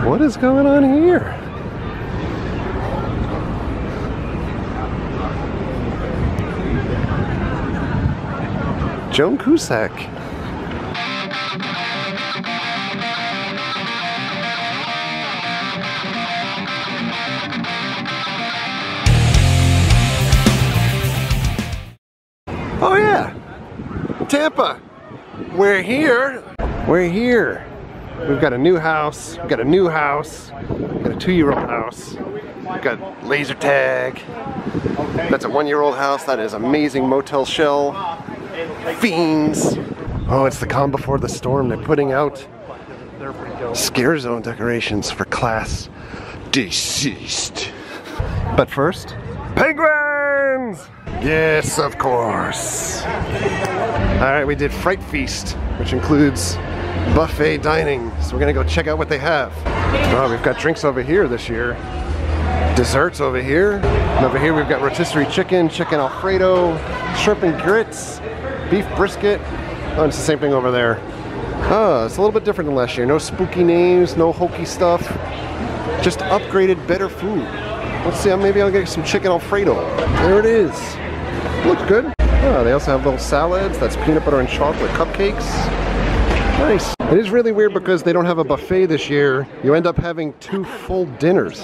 What is going on here? Joan Cusack. Oh yeah, Tampa. We're here. We're here. We've got a new house. We've got a new house. We've got a 2-year-old house. We've got laser tag. That's a 1-year-old house. That is amazing motel shell. Fiends. Oh, it's the calm before the storm. They're putting out scare zone decorations for class deceased. But first, penguins! Yes, of course. Alright, we did Fright Feast, which includes buffet dining. So we're gonna go check out what they have. Oh, we've got drinks over here this year. Desserts over here. And over here we've got rotisserie chicken, chicken Alfredo, shrimp and grits, beef brisket. Oh, it's the same thing over there. Oh, it's a little bit different than last year. No spooky names, no hokey stuff. Just upgraded, better food. Let's see, maybe I'll get some chicken Alfredo. There it is. Looks good. Oh, they also have little salads. That's peanut butter and chocolate cupcakes. Nice. It is really weird because they don't have a buffet this year. You end up having 2 full dinners.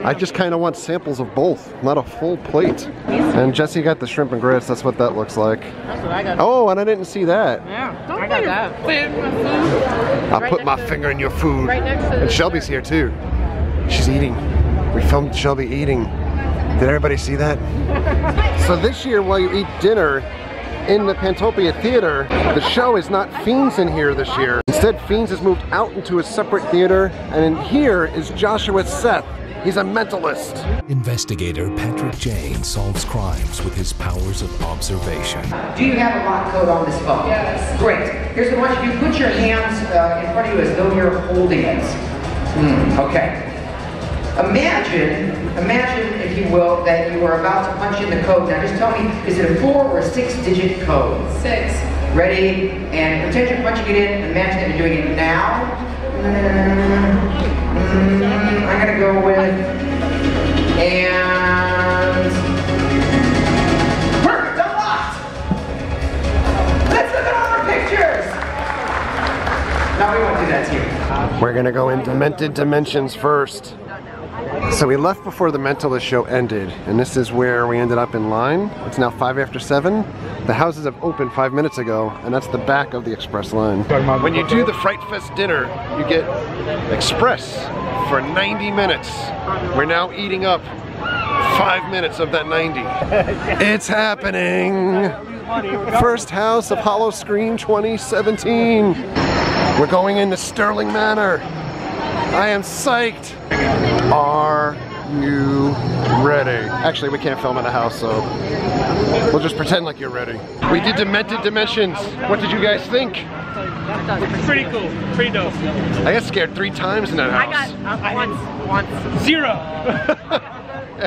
I just kind of want samples of both, not a full plate. And Jesse got the shrimp and grits. That's what that looks like. That's what I got. Oh, and I didn't see that. Yeah, I got that. I'll put my finger in your food. Right next to And Shelby's here too. She's eating. We filmed Shelby eating. Did everybody see that? So this year, while you eat dinner in the Pantopia Theater, the show is not Fiends in here this year. Instead, Fiends has moved out into a separate theater, and in here is Joshua Seth. He's a mentalist. Investigator Patrick Jane solves crimes with his powers of observation. Do you have a lock code on this phone? Yes. Great. Here's what I want you to do. Put your hands in front of you as though you're holding it. Okay. Imagine, if you will, that you are about to punch in the code. Now just tell me, is it a 4 or a 6-digit code? 6. Ready? And pretend you're punching it in. Imagine that you're doing it now. I'm gonna go with, and perfect, unlocked. Let's look at all our pictures. No, we won't do that to you. We're gonna go in Demented Dimensions first. So we left before the Mentalist show ended, and this is where we ended up in line. It's now 5 after 7. The houses have opened 5 minutes ago, and that's the back of the express line. When you do the Fright Fest dinner, you get express for 90 minutes. We're now eating up 5 minutes of that 90. It's happening! First house of Howl-O-Scream 2017. We're going into Sterling Manor. I am psyched. Are you ready? Actually, we can't film in a house, so we'll just pretend like you're ready. We did Demented Dimensions. What did you guys think? Pretty cool. Pretty dope. I got scared 3 times in that house. I got once. 0.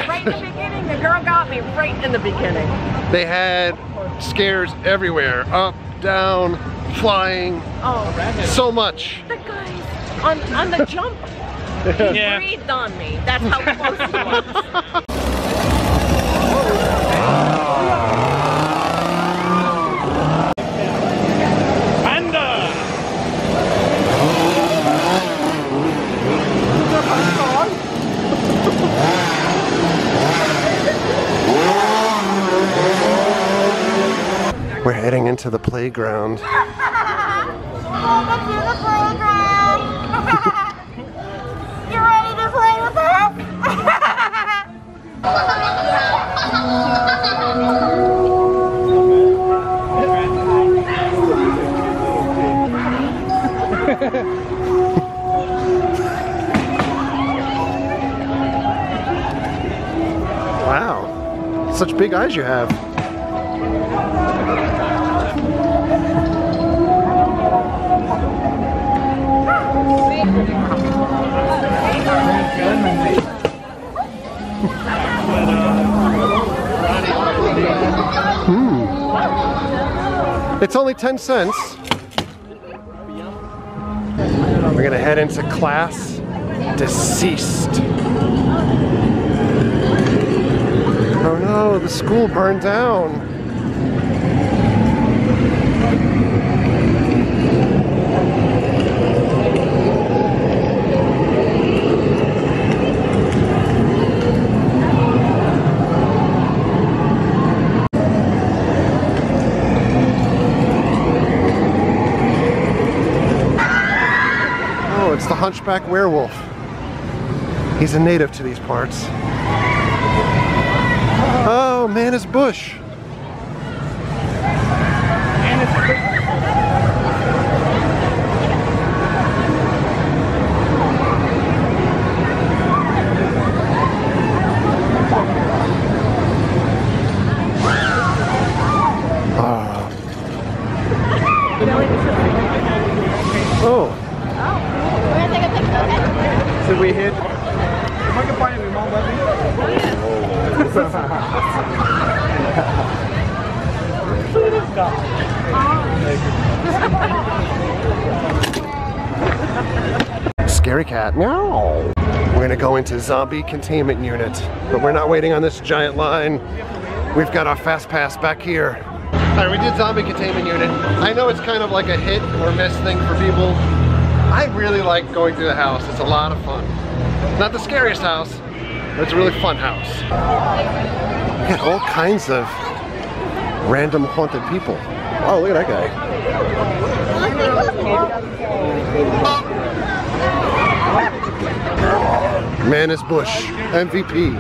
Right in the beginning, the girl got me right in the beginning. They had scares everywhere. Up, down, flying. Oh, so much. the guys on the jump. He breathed on me. That's how close he was. We're heading into the playground. Welcome to the playground. You ready to play with us? Wow, such big eyes you have. It's only 10 cents. We're gonna head into class deceased. Oh no, the school burned down. It's the Hunchback Werewolf. He's a native to these parts. Oh, man, it's Busch. Oh. Did we hit? If I can find it, we won't let me. Scary cat. Meow. We're gonna go into zombie containment unit, but we're not waiting on this giant line. We've got our fast pass back here. All right, we did zombie containment unit. I know it's kind of like a hit or miss thing for people. I really like going through the house. It's a lot of fun. Not the scariest house, but it's a really fun house. We got all kinds of random haunted people. Oh, look at that guy. Man is Busch, MVP.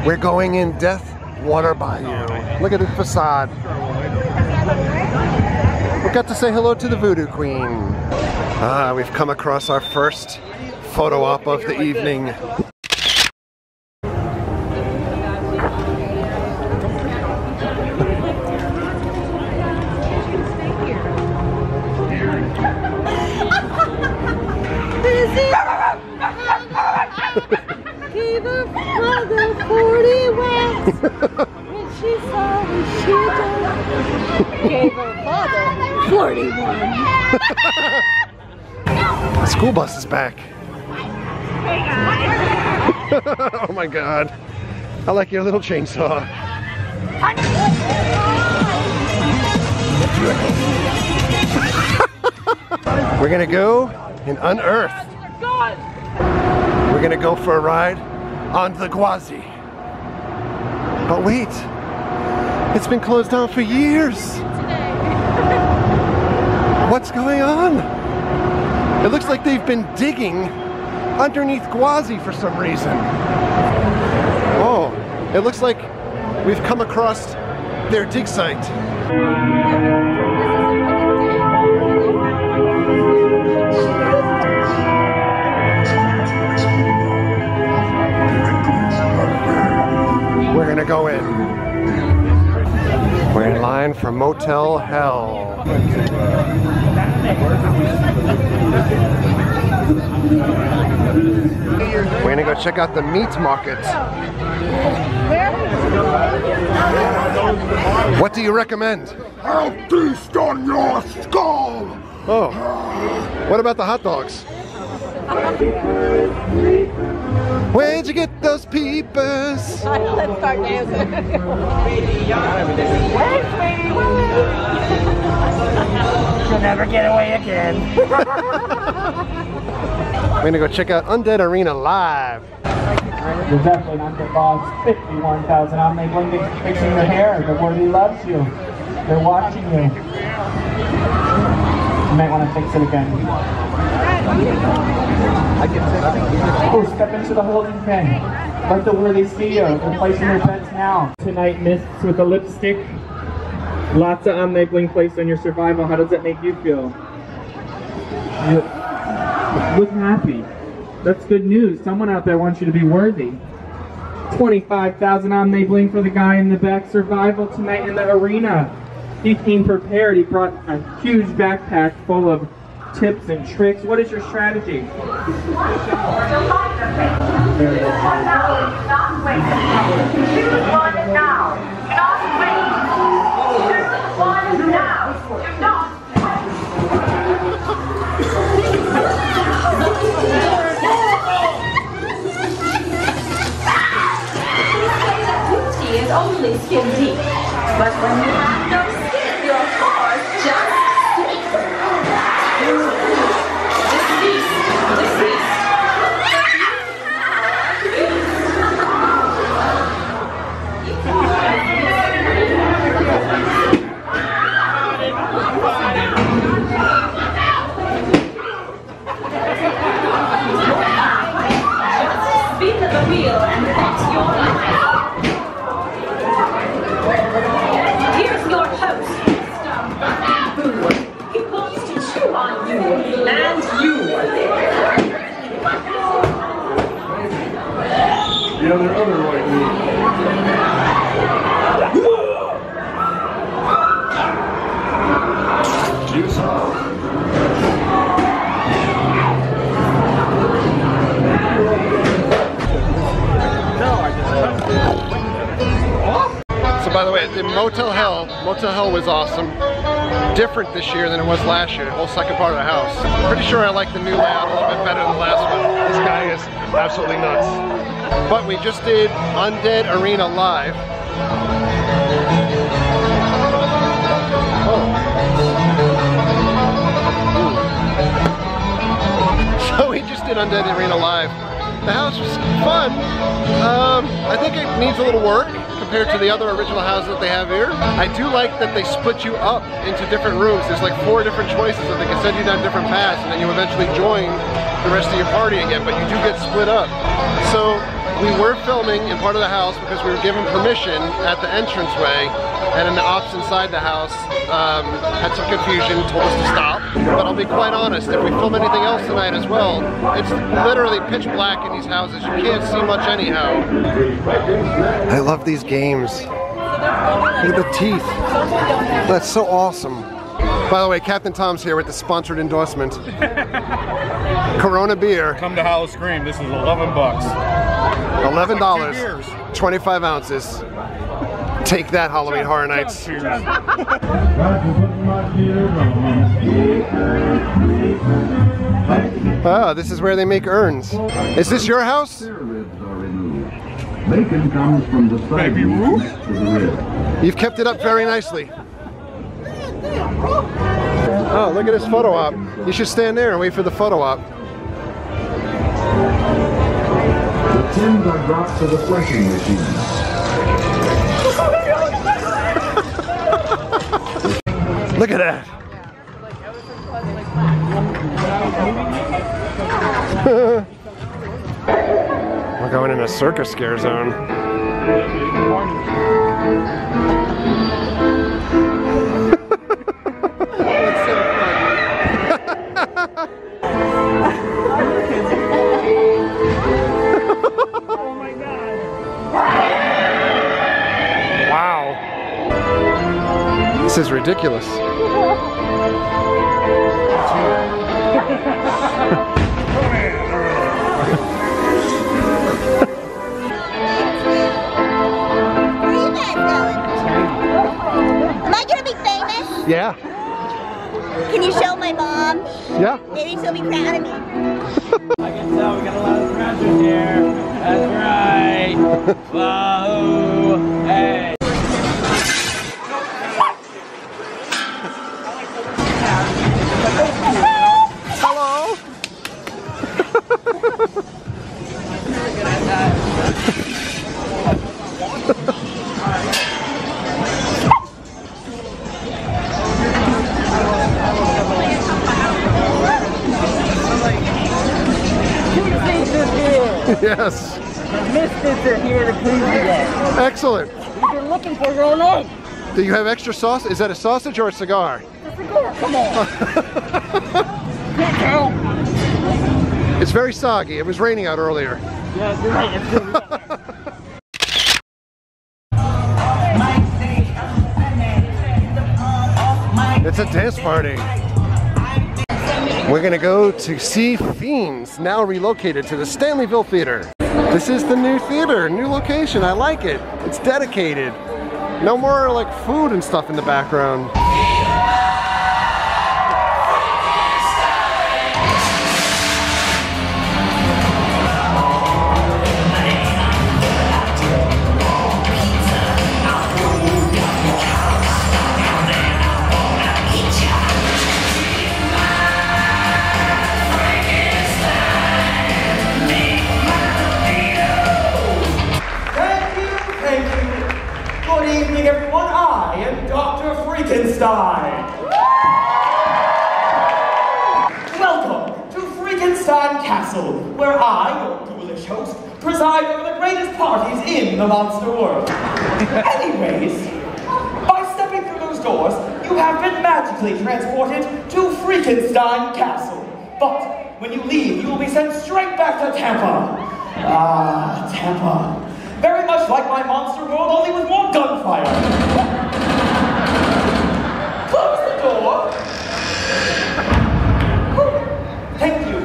We're going in Death Water Bayou. Look at the facade. We got to say hello to the Voodoo Queen. We've come across our first photo op of the evening. Gave her mother 40 whacks when she saw what she done. Gave her father 41. The school bus is back. Oh my god. I like your little chainsaw. We're gonna go and unearth. We're gonna go for a ride on the Gwazi. But wait, it's been closed down for years. What's going on? It looks like they've been digging underneath Gwazi for some reason. Oh, it looks like we've come across their dig site. We're gonna go in. We're in line for Motel Hell. We're gonna go check out the meat market. What do you recommend? I'll feast on your skull! Oh, what about the hot dogs? Where'd you get those peepers? Let's start dancing. You'll never get away again. We're gonna go check out Undead Arena live. There's actually an Undead boss, 51,000 on Maitland fixing your hair. The world loves you. They're watching you. You might want to fix it again. Oh, step into the holding pen. Let the worthy see you. They're placing their bets now. Tonight, mists with a lipstick. Lots of unlabeling placed on your survival. How does that make you feel? You look happy. That's good news. Someone out there wants you to be worthy. 25,000 unlabeling for the guy in the back. Survival tonight in the arena. He came prepared. He brought a huge backpack full of tips and tricks. What is your strategy? Beauty is only skin deep, but when you have no skin, your pores just stick. Spin the wheel and bet your life. Here's your host, Mr. Boo. He wants to chew on you, and you. Yeah, there are other like me. So by the way, the Motel Hell was awesome. Different this year than it was last year, the whole second part of the house. Pretty sure I like the new layout a little bit better than the last one. This guy is absolutely nuts. But we just did Undead Arena live. So we just did Undead Arena live. The house was fun. I think it needs a little work compared to the other original houses that they have here. I do like that they split you up into different rooms. There's like 4 different choices that they can send you down different paths, and then you eventually join the rest of your party again, but you do get split up. So we were filming in part of the house because we were given permission at the entranceway, and then the ops inside the house had some confusion, told us to stop. But I'll be quite honest, if we film anything else tonight as well, it's literally pitch black in these houses. You can't see much anyhow. I love these games. Look at the teeth. That's so awesome. By the way, Captain Tom's here with the sponsored endorsement. Corona beer. Come to Howl-O-Scream. This is $11 bucks. $11, 25 ounces. Take that, Halloween Horror Nights. Oh, this is where they make urns. Is this your house? Bacon comes from the side to the rib. You've kept it up very nicely. Oh, look at this photo op. You should stand there and wait for the photo op. The tins are dropped to the fleshing machine. Look at that. We're going in a circus scare zone. Wow. This is ridiculous. Am I gonna be famous? Yeah. Can you show my mom? Yeah. Maybe she'll be proud of me. I can tell we got a lot of scratches here. That's right. Whoa. Hey. Hello. Yes. missed it to hear the clues again. Excellent. We've been looking for it all night. Do you have extra sauce? Is that a sausage or a cigar? It's a cigar, come on. Can't count. It's very soggy. It was raining out earlier. Yeah, you're right. It's good. It's a dance party. We're gonna go to see Fiends, now relocated to the Stanleyville Theater. This is the new theater, new location. I like it. It's dedicated. No more like food and stuff in the background. Everyone, I am Dr. Freakenstein. Welcome to Freakenstein Castle, where I, your ghoulish host, preside over the greatest parties in the monster world. Anyways, by stepping through those doors, you have been magically transported to Freakenstein Castle. But when you leave, you will be sent straight back to Tampa. Ah, Tampa. Very much like my monster world, only with more gunfire. Close the door. Thank you.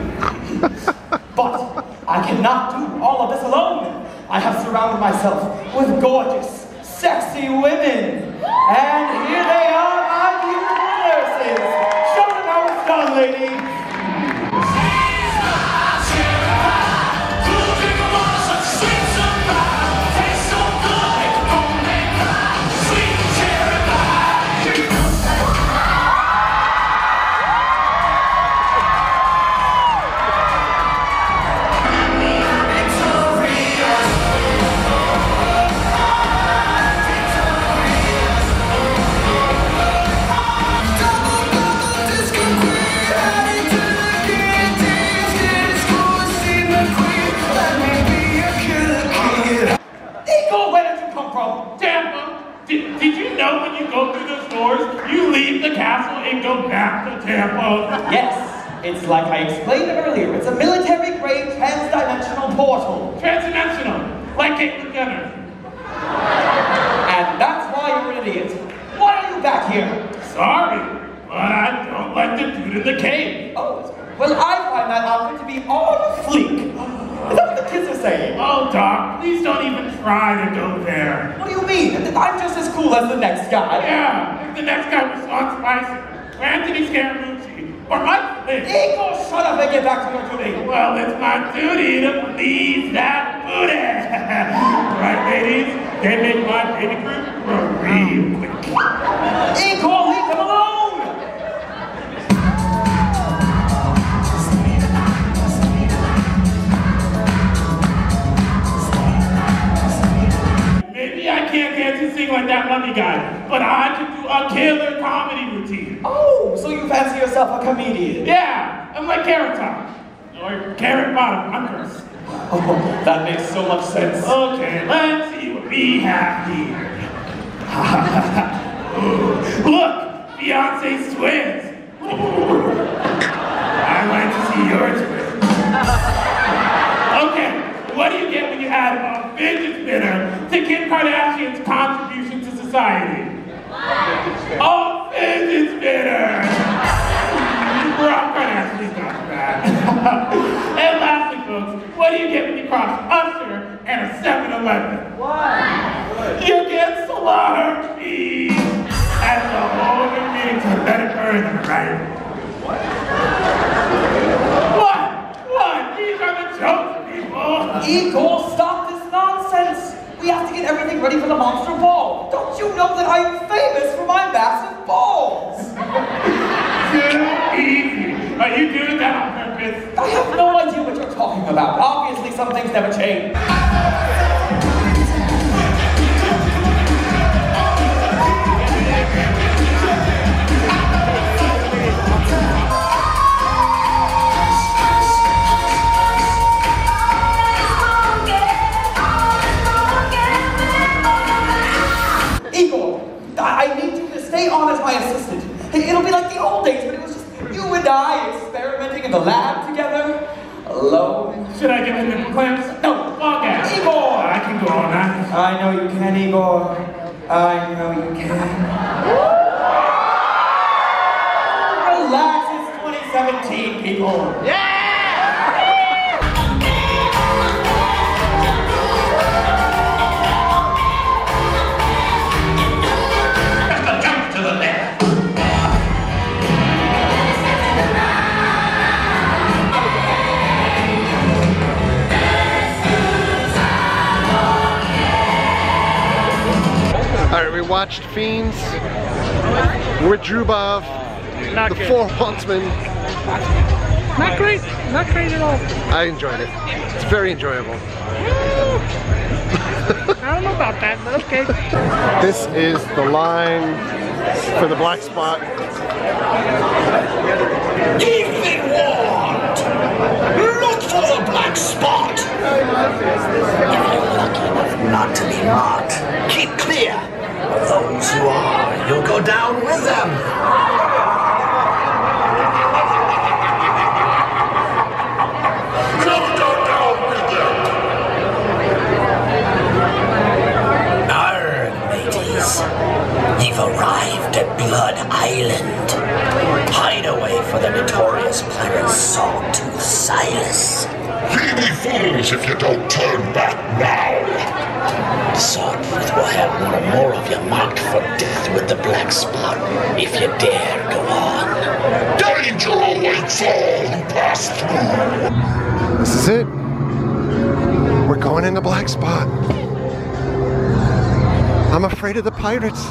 But I cannot do all of this alone. I have surrounded myself with gorgeous, sexy women. And here they are, my beautiful nurses. Show them how it's done, ladies. Did you know when you go through those doors, you leave the castle and go back to Tampa? Yes, it's like I explained earlier. It's a military-grade trans-dimensional portal. Trans-dimensional, like Caitlyn Jenner. And that's why you're an idiot. Why are you back here? Sorry, but I don't like the dude in the cave. Oh, well, I find that outfit to be on fleek. Is that what the kids are saying? Oh, Doc, please don't even try to go there. What do you mean? I'm just as cool as the next guy. Yeah, if the next guy was Sean Spicer, or Anthony Scaramucci, or Mike Flynn. Eagle, shut up and get back to your duty. Well, it's my duty to please that booty. Right, ladies? They make my baby group grow real quick. Eagle, leave him alone! Maybe I can't dance and sing like that mummy guy, but I can do a killer comedy routine. Oh, so you fancy yourself a comedian? Yeah, I'm like Carrot Top. Or Carrot Bottom, I'm cursed. Oh, that makes so much sense. Okay, let's see what we have here. Look, Beyonce's twins. I'd like to see your twins. Okay, what do you get when you add a fidget spinner to Kim Kardashian's contribution to society? A fidget spinner! Rob Kardashian is not bad. And lastly, folks, what do you get when you cross Usher and a 7-Eleven? What? You get slaughter fees! That's the whole meaning to let it burn, right? What? What? These are the jokes, people! Eagle, stop this nonsense! We have to get everything ready for the monster ball. Don't you know that I'm famous for my massive balls? Too easy. Are you doing that on purpose? I have no idea what you're talking about. Obviously, some things never change. I need you to stay on as my assistant. It'll be like the old days when it was just you and I experimenting in the lab together, alone. Should I get the nipple clamps? No, fuck out. Igor! I can go all night. I know you can, Igor. I know you can. Relax, it's 2017, people. Yeah! Alright, we watched Fiends with Drubov, the Four Huntsmen. Not great at all. I enjoyed it. It's very enjoyable. I don't know about that, but okay. This is the line for the black spot. Evening ward! Look for the black spot! If you're lucky enough not to be marked, keep clear. Those who are, you'll go down with them. You'll go down with them. Arr, mateys. You've arrived at Blood Island. Hideaway for the notorious pirate Sawtooth Silas. You'll be fools if you don't turn back now. Sawtooth will have one or more of you marked for death with the black spot if you dare go on. Danger awaits all who pass through. This is it. We're going in the black spot. I'm afraid of the pirates.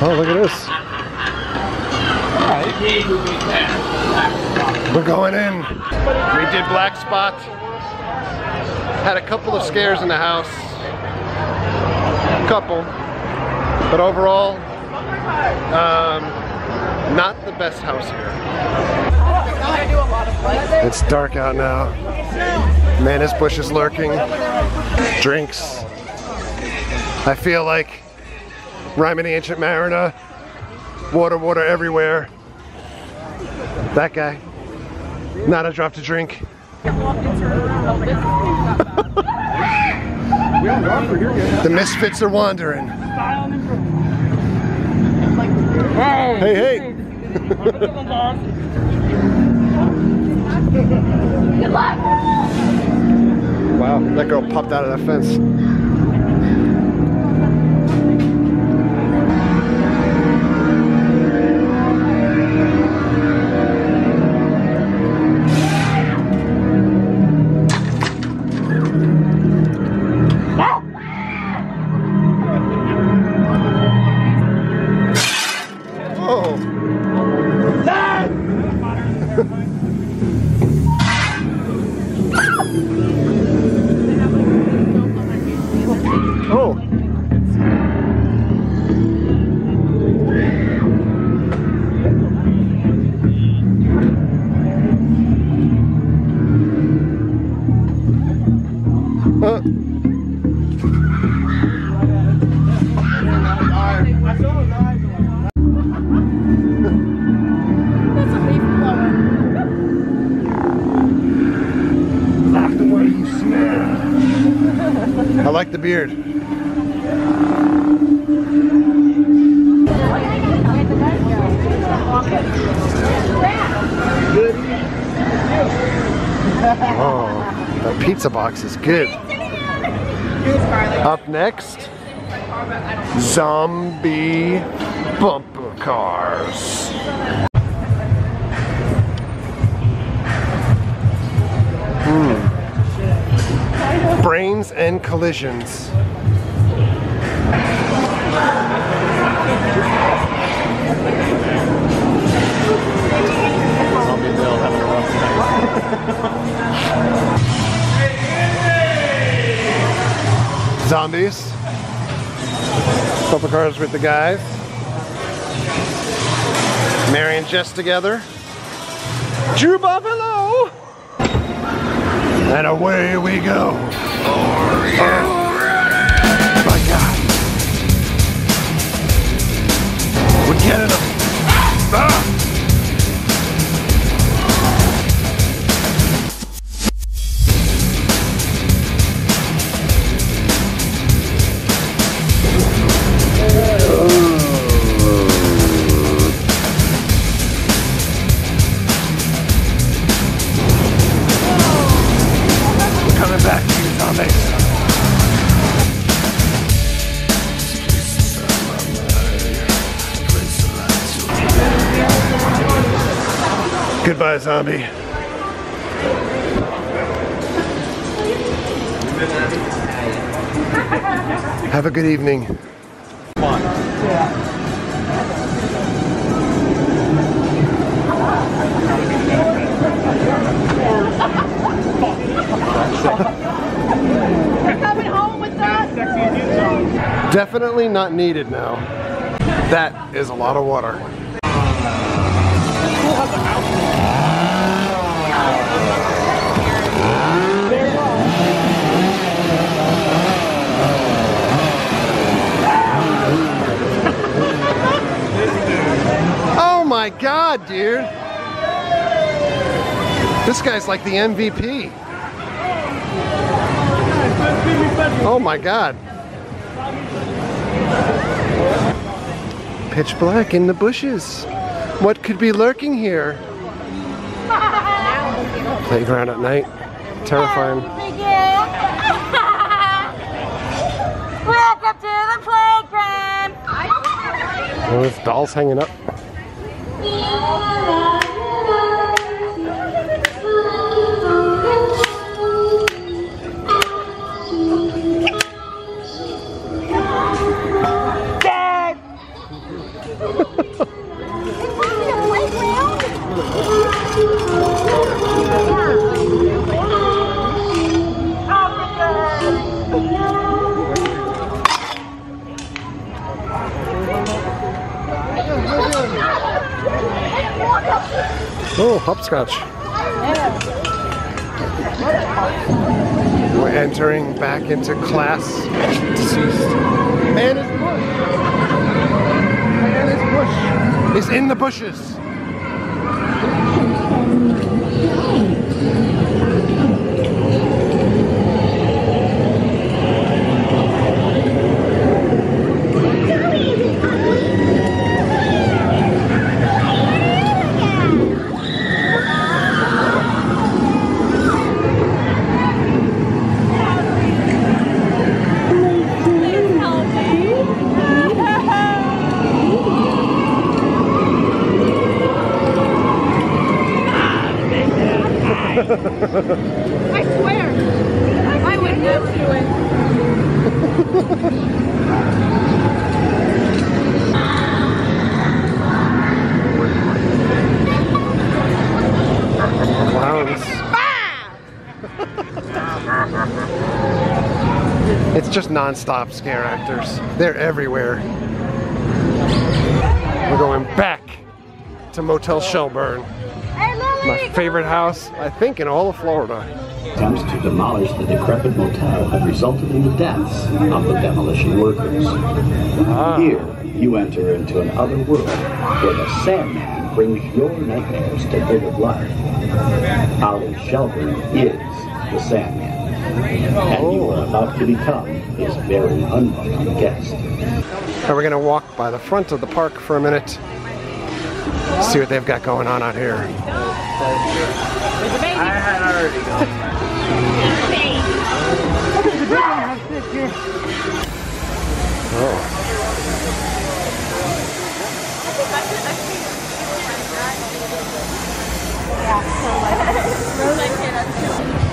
Oh, look at this. We're going in. We did black spot. Had a couple of scares in the house. Couple. But overall, not the best house here. It's dark out now. Manus Busch is lurking. Drinks. I feel like Ryman the Ancient Mariner. Water, water everywhere. That guy. Not a drop to drink. The misfits are wandering. Hey, hey. Good luck. Wow, that girl popped out of that fence. I like the beard. Oh, the pizza box is good. Up next, zombie bumper cars. Brains and collisions. Zombies. Bumper cars with the guys. Mary and Jess together. Drew Buffalo! And away we go. Goodbye, zombie. Have a good evening. Coming home with that? Definitely not needed now. That is a lot of water. Oh my God, dude. This guy's like the MVP. Oh my God. Pitch black in the bushes. What could be lurking here? Playground at night. Terrifying. Welcome to the playground. Oh, this doll's hanging up. Dad! Oh, hopscotch. We're entering back into class. Deceased. Man is bush. Man is bush. Is in the bushes. I swear, I would never do it. Clowns. It's just non-stop scare actors. They're everywhere. We're going back to Motel Shelburne. My favorite house, I think, in all of Florida. Attempts to demolish the decrepit motel have resulted in the deaths of the demolition workers. Here, you enter into an other world where the Sandman brings your nightmares to vivid life. Holly Shelburne is the Sandman, and you are about to become his very unwelcome guest. Now we're going to walk by the front of the park for a minute. See what they've got going on out here. I had already gone. Oh.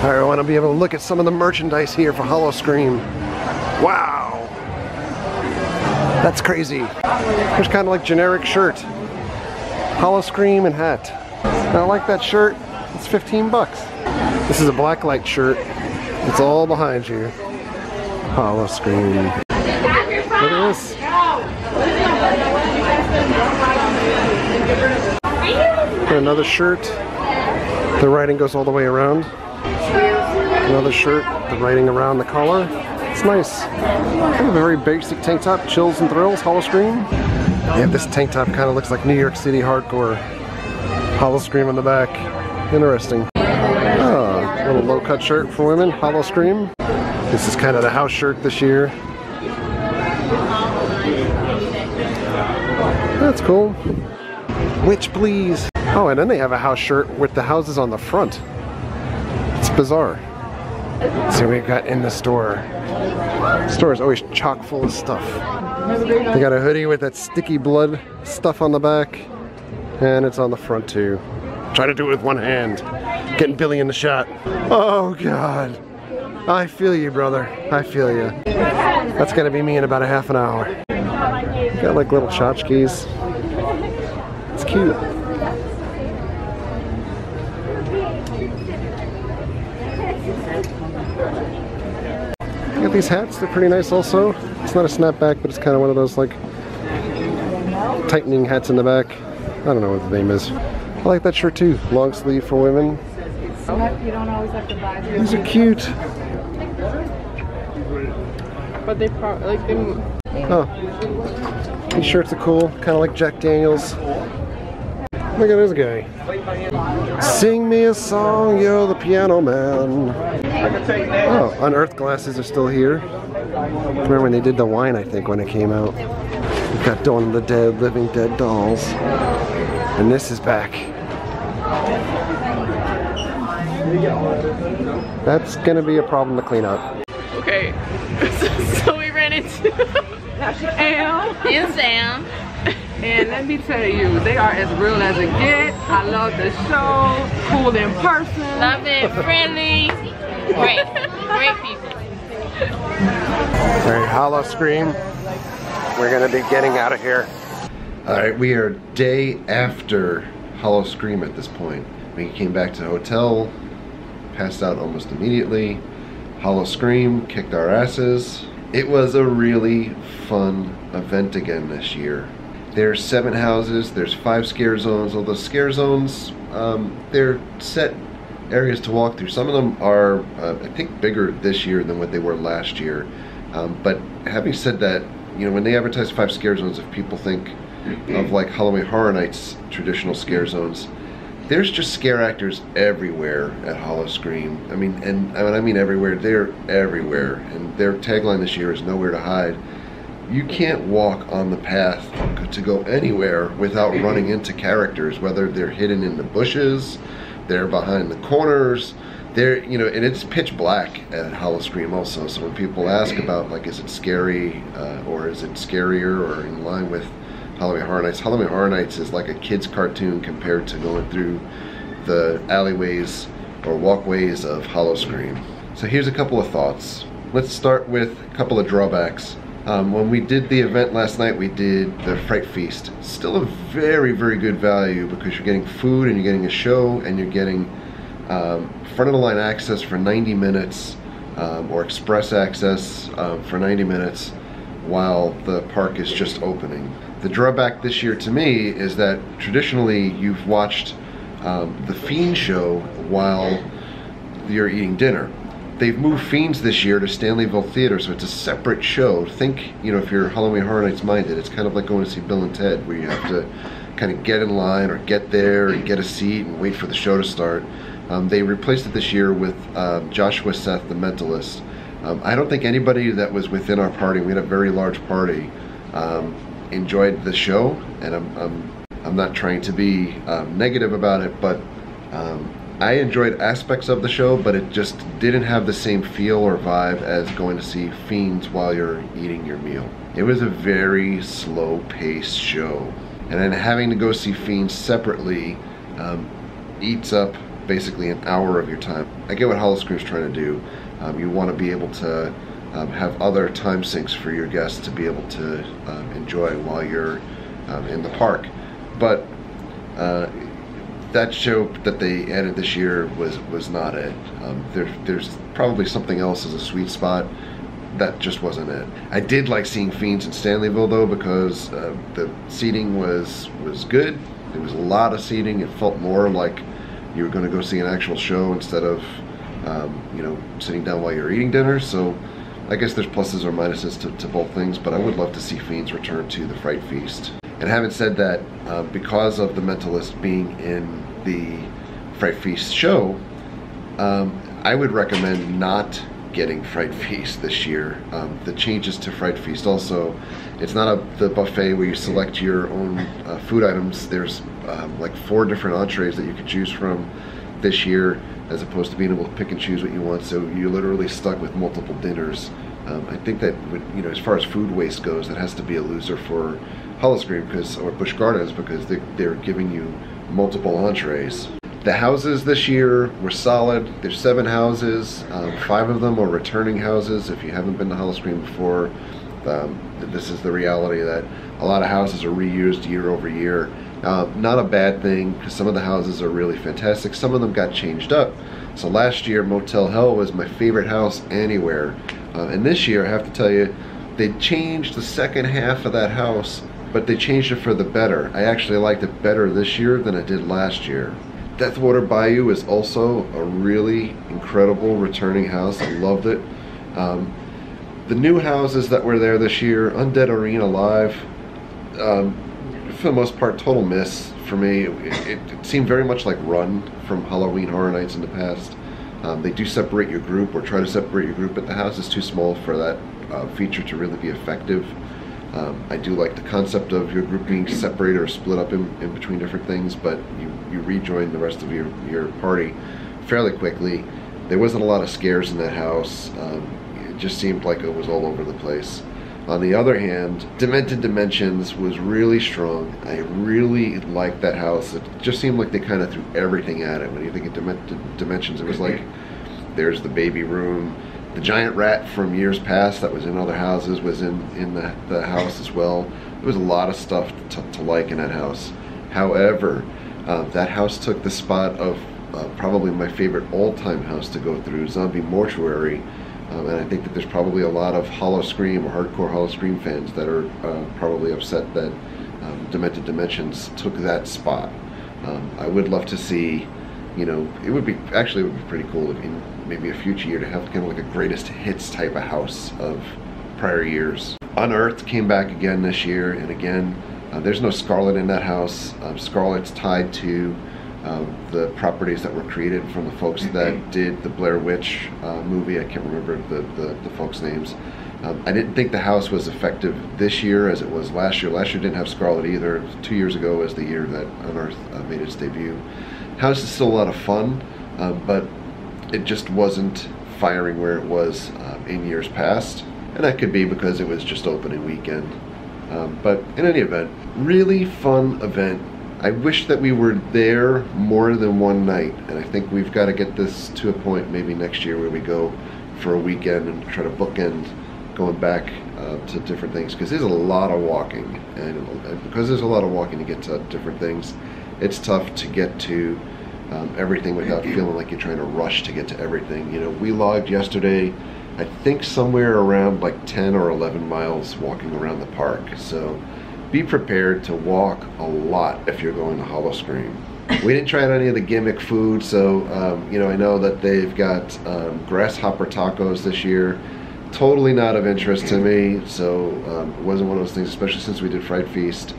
Alright, I want to be able to look at some of the merchandise here for Howl-O-Scream. Wow! That's crazy. There's kind of like generic shirt. Howl-O-Scream and hat. I like that shirt. It's 15 bucks. This is a blacklight shirt. It's all behind you. Howl-O-Scream. Look at this. And another shirt. The writing goes all the way around. Another shirt. The writing around the collar. It's nice. Kind of a very basic tank top. Chills and Thrills. Howl-O-Scream. Yeah, this tank top kind of looks like New York City hardcore. Howl-O-Scream on the back. Interesting. Oh, little low-cut shirt for women. Howl-O-Scream. This is kind of the house shirt this year. That's cool. Witch, please. Oh, and then they have a house shirt with the houses on the front. It's bizarre. Let's see what we've got in the store. The store is always chock full of stuff. They got a hoodie with that sticky blood stuff on the back. And it's on the front too. Trying to do it with one hand. Getting Billy in the shot. Oh God. I feel you, brother. I feel you. That's gonna be me in about a half an hour. Got like little tchotchkes. It's cute. Got these hats, they're pretty nice also. It's not a snapback, but it's kind of one of those like tightening hats in the back. I don't know what the name is. I like that shirt too. Long sleeve for women. You don't always have to buy them. These are cute. But they probably like them. Oh. These shirts are cool, kind of like Jack Daniels. Look at this guy. Sing me a song, you're the piano man. Oh, Unearthed glasses are still here. Remember when they did the wine, I think, when it came out. We've got Dawn of the Dead, Living Dead dolls. And this is back. That's gonna be a problem to clean up. Okay, so we ran into Al and Sam. And let me tell you, they are as real as it gets. I love the show. Cool in person. Love it. Friendly. Great. Great people. Alright, Howl-O-Scream. We're gonna be getting out of here. Alright, we are day after Howl-O-Scream at this point. We came back to the hotel, passed out almost immediately. Howl-O-Scream kicked our asses. It was a really fun event again this year. There's 7 houses, there's 5 scare zones. Although scare zones, they're set areas to walk through. Some of them are, I think, bigger this year than what they were last year. But having said that, you know, when they advertise 5 scare zones, if people think of like Halloween Horror Nights traditional scare zones, there's just scare actors everywhere at Howl-O-Scream. I mean, and when I mean everywhere, they're everywhere. And their tagline this year is nowhere to hide. You can't walk on the path to go anywhere without running into characters, whether they're hidden in the bushes, they're behind the corners, they're, you know, and it's pitch black at Howl-O-Scream also. So when people ask about, like, is it scary or is it scarier or in line with Halloween Horror Nights is like a kid's cartoon compared to going through the alleyways or walkways of Howl-O-Scream. So here's a couple of thoughts. Let's start with a couple of drawbacks. When we did the event last night, we did the Fright Feast. Still a very, very good value because you're getting food and you're getting a show and you're getting front of the line access for 90 minutes or express access for 90 minutes while the park is just opening. The drawback this year to me is that traditionally you've watched the Fiends show while you're eating dinner. They've moved Fiends this year to Stanleyville Theater, so it's a separate show. Think, you know, if you're Halloween Horror Nights minded, it's kind of like going to see Bill and Ted, where you have to kind of get in line or get there and get a seat and wait for the show to start. They replaced it this year with Joshua Seth, the Mentalist. I don't think anybody that was within our party, we had a very large party, enjoyed the show, and I'm not trying to be negative about it, but I enjoyed aspects of the show, but it just didn't have the same feel or vibe as going to see Fiends while you're eating your meal. It was a very slow-paced show, and then having to go see Fiends separately eats up basically an hour of your time. I get what Howl-O-Scream's trying to do. You want to be able to have other time sinks for your guests to be able to enjoy while you're in the park, but that show that they added this year was not it. There's probably something else as a sweet spot. That just wasn't it. I did like seeing Fiends in Stanleyville though, because the seating was good. There was a lot of seating. It felt more like you were going to go see an actual show instead of you know, sitting down while you're eating dinner. So I guess there's pluses or minuses to both things, but I would love to see Fiends return to the Fright Feast. And having said that, because of the Mentalist being in the Fright Feast show, I would recommend not getting Fright Feast this year. The changes to Fright Feast also, it's not the buffet where you select your own food items. There's like 4 different entrees that you can choose from this year, as opposed to being able to pick and choose what you want. So you're literally stuck with multiple dinners. I think that would, you know, as far as food waste goes, that has to be a loser for Howl-O-Scream or Busch Gardens, because they're giving you multiple entrees. The houses this year were solid. There's 7 houses. 5 of them are returning houses. If you haven't been to Howl-O-Scream before, this is the reality that a lot of houses are reused year over year. Not a bad thing, because some of the houses are really fantastic. Some of them got changed up. So last year, Motel Hell was my favorite house anywhere. And this year, I have to tell you, they changed the second half of that house, but they changed it for the better. I actually liked it better this year than I did last year. Deathwater Bayou is also a really incredible returning house. I loved it. The new houses that were there this year, Undead Arena Live, for the most part, total miss for me. It seemed very much like Run from Halloween Horror Nights in the past. They do separate your group, or try to separate your group, but the house is too small for that feature to really be effective. I do like the concept of your group being separated or split up in between different things, but you rejoin the rest of your party fairly quickly. There wasn't a lot of scares in that house. It just seemed like it was all over the place. On the other hand, Demented Dimensions was really strong. I really liked that house. It just seemed like they kind of threw everything at it. When you think of Demented Dimensions, it was like, there's the baby room. The giant rat from years past that was in other houses was in the house as well. There was a lot of stuff to like in that house. However, that house took the spot of probably my favorite all-time house to go through, Zombie Mortuary. And I think that there's probably a lot of Howl-O-Scream or hardcore Howl-O-Scream fans that are probably upset that Demented Dimensions took that spot. I would love to see, you know, it would be pretty cool if in maybe a future year to have kind of like a greatest hits type of house of prior years. Unearthed came back again this year, and again, there's no Scarlet in that house. Scarlet's tied to the properties that were created from the folks that did the Blair Witch movie. I can't remember the folks' names. I didn't think the house was effective this year as it was last year. Last year didn't have Scarlet either. 2 years ago was the year that Unearthed made its debut. House is still a lot of fun, but it just wasn't firing where it was in years past. And that could be because it was just opening weekend. But in any event, really fun event. I wish that we were there more than one night, and I think we've got to get this to a point maybe next year where we go for a weekend and try to bookend going back to different things, because there's a lot of walking, and because there's a lot of walking to get to different things, it's tough to get to everything without feeling like you're trying to rush to get to everything. You know, we logged yesterday, I think somewhere around like 10 or 11 miles walking around the park, so be prepared to walk a lot if you're going to Howl-O-Scream. We didn't try out any of the gimmick food, so you know, I know that they've got grasshopper tacos this year. Totally not of interest to me, so it wasn't one of those things, especially since we did Fright Feast.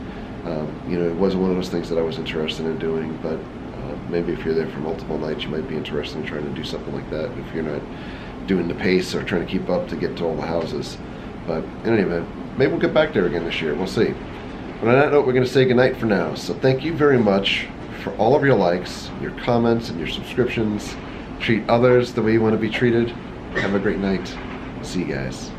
You know, it wasn't one of those things that I was interested in doing, but maybe if you're there for multiple nights, you might be interested in trying to do something like that if you're not doing the pace or trying to keep up to get to all the houses. But in any event, maybe we'll get back there again this year. We'll see. But on that note, we're going to say goodnight for now. So thank you very much for all of your likes, your comments, and your subscriptions. Treat others the way you want to be treated. Have a great night. See you guys.